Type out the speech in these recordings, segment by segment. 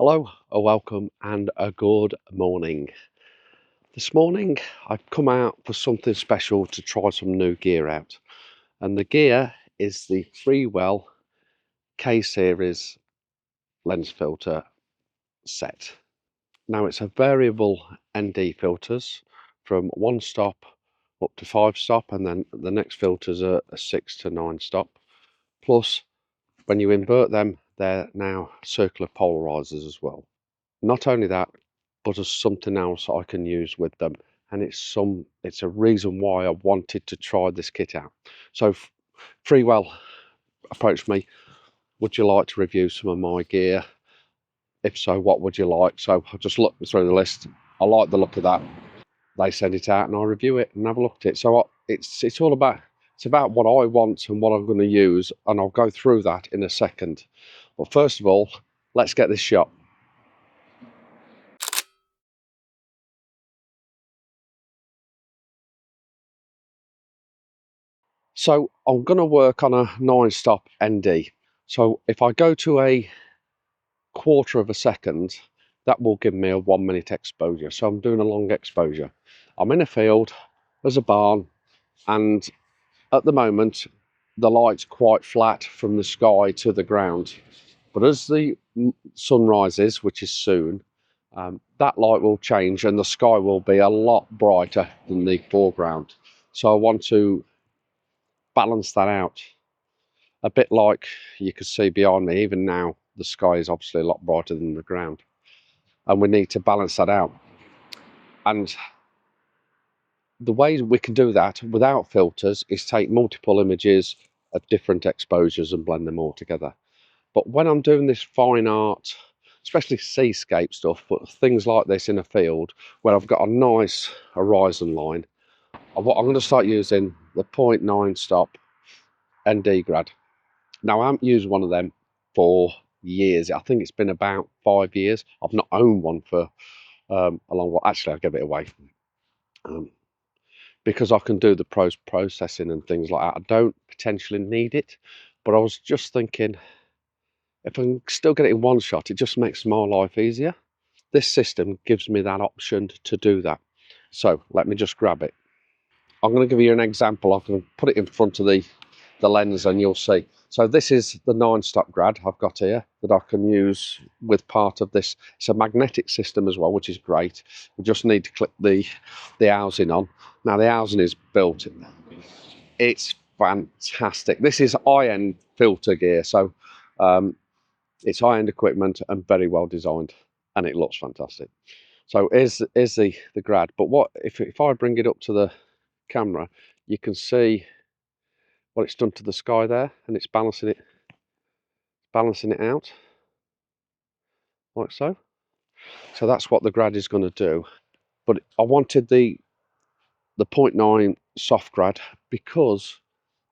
Hello, a welcome and a good morning. This morning I've come out for something special to try some new gear out. And the gear is the Freewell K-series lens filter set. Now it's a variable ND filters from 1 stop up to 5 stop, and then the next filters are a 6 to 9 stop. Plus, when you invert them, they're now circular polarizers as well. Not only that, but as something else I can use with them, and it's a reason why I wanted to try this kit out. So Freewell approached me, would you like to review some of my gear? If so, what would you like? So I just looked through the list. I like the look of that. They send it out and I review it and have a look at it. So it's all about what I want and what I'm going to use, and I'll go through that in a second. But first of all, let's get this shot. So I'm going to work on a 9-stop ND. So if I go to a quarter of a second, that will give me a 1-minute exposure. So I'm doing a long exposure. I'm in a field, there's a barn, and at the moment the light's quite flat from the sky to the ground. But as the sun rises, which is soon, that light will change and the sky will be a lot brighter than the foreground. So I want to balance that out. A bit like you can see behind me, even now, the sky is obviously a lot brighter than the ground. And we need to balance that out. And the way we can do that without filters is take multiple images of different exposures and blend them all together. But when I'm doing this fine art, especially seascape stuff, but things like this in a field where I've got a nice horizon line, I'm going to start using the 0.9 stop ND grad. Now, I haven't used one of them for years. I think it's been about 5 years. I've not owned one for a long while. Actually, I'll give it away because I can do the processing and things like that. I don't potentially need it, but I was just thinking, if I can still get it in one shot, it just makes my life easier. This system gives me that option to do that. So let me just grab it. I'm going to give you an example. I can put it in front of the lens and you'll see. So this is the 9-stop grad I've got here that I can use with part of this. It's a magnetic system as well, which is great. We just need to click the housing on. Now the housing is built. It's fantastic. This is high-end filter gear, so it's high-end equipment and very well designed, and it looks fantastic. So here's the grad. But what if I bring it up to the camera, you can see what it's done to the sky there, and it's balancing it out like so. So that's what the grad is going to do. But I wanted the 0.9 soft grad because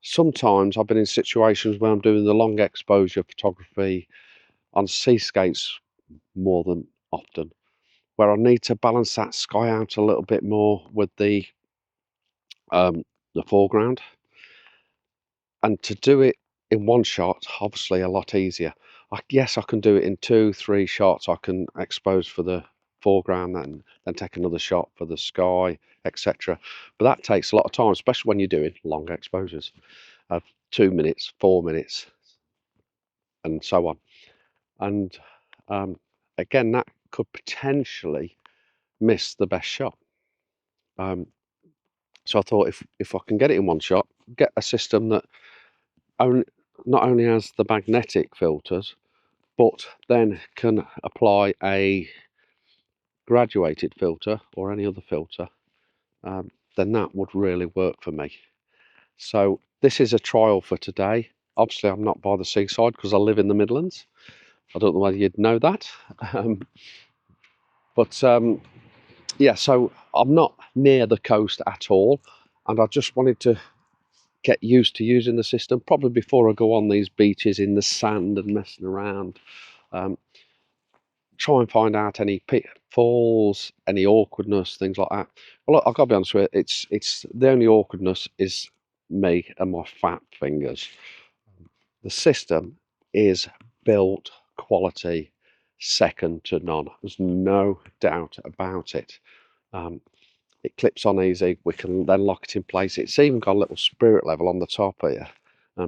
sometimes I've been in situations where I'm doing the long exposure photography on seascapes more than often, where I need to balance that sky out a little bit more with the foreground. And to do it in one shot, obviously a lot easier. Yes, I can do it in 2-3 shots. I can expose for the foreground and then take another shot for the sky, etc. But that takes a lot of time, especially when you're doing long exposures of 2 minutes, 4 minutes, and so on. And again, that could potentially miss the best shot. So I thought if I can get it in one shot, get a system that not only has the magnetic filters, but then can apply a graduated filter or any other filter, then that would really work for me. So this is a trial for today. Obviously, I'm not by the seaside because I live in the Midlands. I don't know whether you'd know that. Yeah, so I'm not near the coast at all, and I just wanted to get used to using the system, probably before I go on these beaches in the sand and messing around. Try and find out any pitfalls, any awkwardness, things like that. Well, look, I've got to be honest with you, it's the only awkwardness is me and my fat fingers. The system is built quality, second to none. There's no doubt about it. It clips on easy. We can then lock it in place. It's even got a little spirit level on the top here,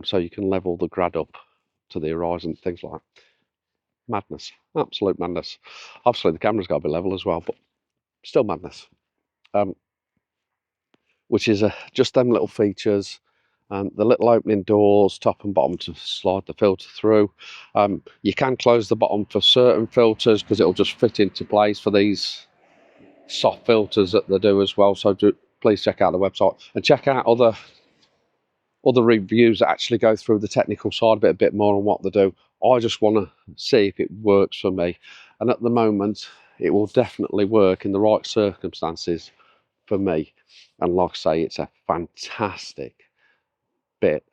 so you can level the grad up to the horizon, things like that. Madness, absolute madness. Obviously the camera's got to be level as well, but still madness. Which is just them little features. The little opening doors, top and bottom, to slide the filter through. You can close the bottom for certain filters because it'll just fit into place for these soft filters that they do as well. So please check out the website and check out other reviews that actually go through the technical side of it a bit more on what they do. I just want to see if it works for me, and at the moment it will definitely work in the right circumstances for me. And like I say, it's a fantastic bit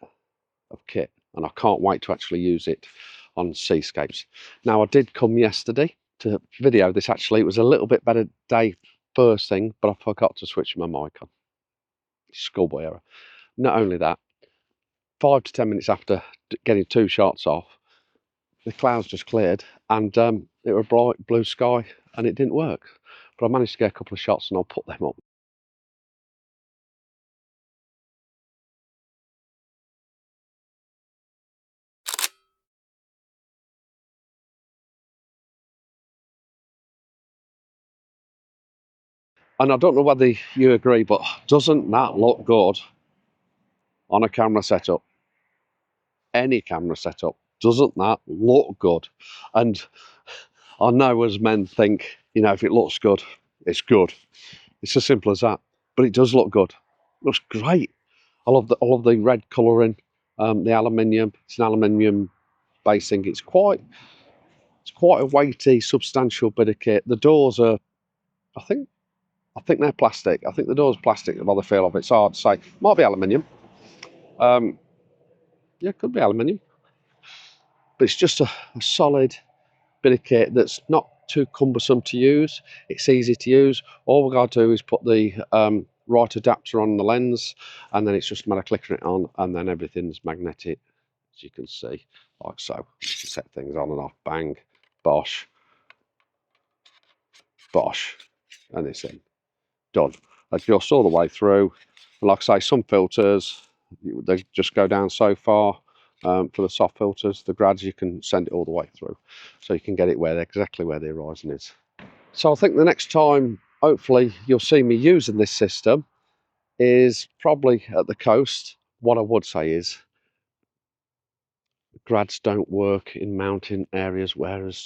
of kit, and I can't wait to actually use it on seascapes. Now, I did come yesterday to video this. Actually, it was a little bit better day first thing, but I forgot to switch my mic on. Schoolboy error. Not only that, 5 to 10 minutes after getting 2 shots off, the clouds just cleared, and it was bright blue sky, and it didn't work. But I managed to get a couple of shots, and I'll put them up. And I don't know whether you agree, but doesn't that look good on a camera setup? Any camera setup, doesn't that look good? And I know as men think, you know, if it looks good, it's good. It's as simple as that. But it does look good. It looks great. I love the red colouring, the aluminium. It's an aluminium basing. It's quite a weighty, substantial bit of kit. The doors are, I think they're plastic. I think the door's plastic by the feel of it. It's hard to say. Might be aluminium. Yeah, it could be aluminium. But it's just a solid bit of kit that's not too cumbersome to use. It's easy to use. All we've got to do is put the right adapter on the lens, and then it's just a matter of clicking it on, and then everything's magnetic, as you can see, like so. You can set things on and off. Bang, bosh, bosh, and it's in. Done. Adjust all the way through. And like I say, some filters, they just go down so far. For the soft filters, the grads, you can send it all the way through, so you can get it exactly where the horizon is. So I think the next time, hopefully, you'll see me using this system is probably at the coast. What I would say is grads don't work in mountain areas,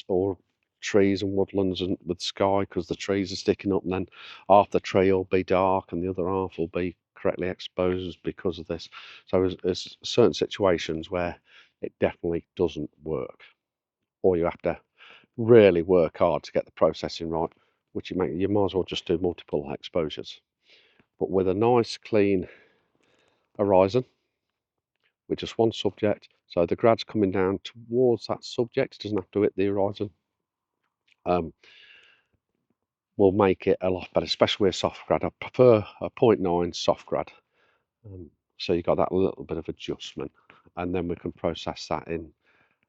or trees and woodlands and with sky, because the trees are sticking up, and then half the tree will be dark and the other half will be correctly exposed because of this. So there's certain situations where it definitely doesn't work, or you have to really work hard to get the processing right, which you might as well just do multiple exposures. But with a nice clean horizon with just one subject, so the grad's coming down towards that subject, it doesn't have to hit the horizon, will make it a lot better, especially with a soft grad. I prefer a 0.9 soft grad, so you got that little bit of adjustment, and then we can process that in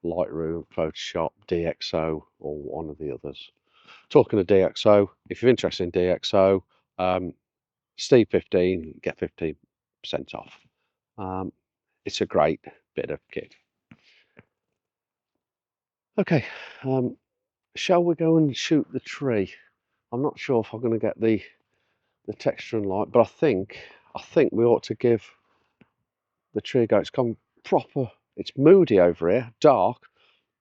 Lightroom, Photoshop, DxO, or one of the others. Talking of DxO, if you're interested in DxO, Steve15, get 15% off. It's a great bit of kit. Okay, shall we go and shoot the tree? I'm not sure if I'm going to get the texture and light, but I think we ought to give the tree a go. It's come proper. It's moody over here, dark,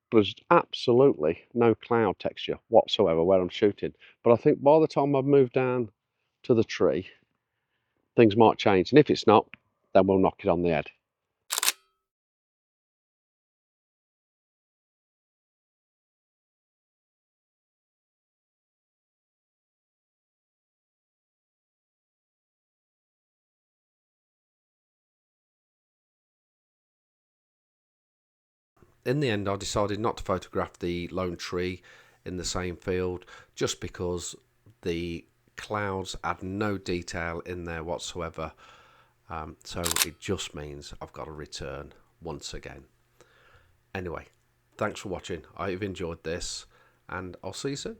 but there's absolutely no cloud texture whatsoever where I'm shooting. But I think by the time I've moved down to the tree, things might change, and if it's not, then we'll knock it on the head. In the end, I decided not to photograph the lone tree in the same field, just because the clouds add no detail in there whatsoever. So it just means I've got to return once again. Anyway, thanks for watching. I have enjoyed this, and I'll see you soon.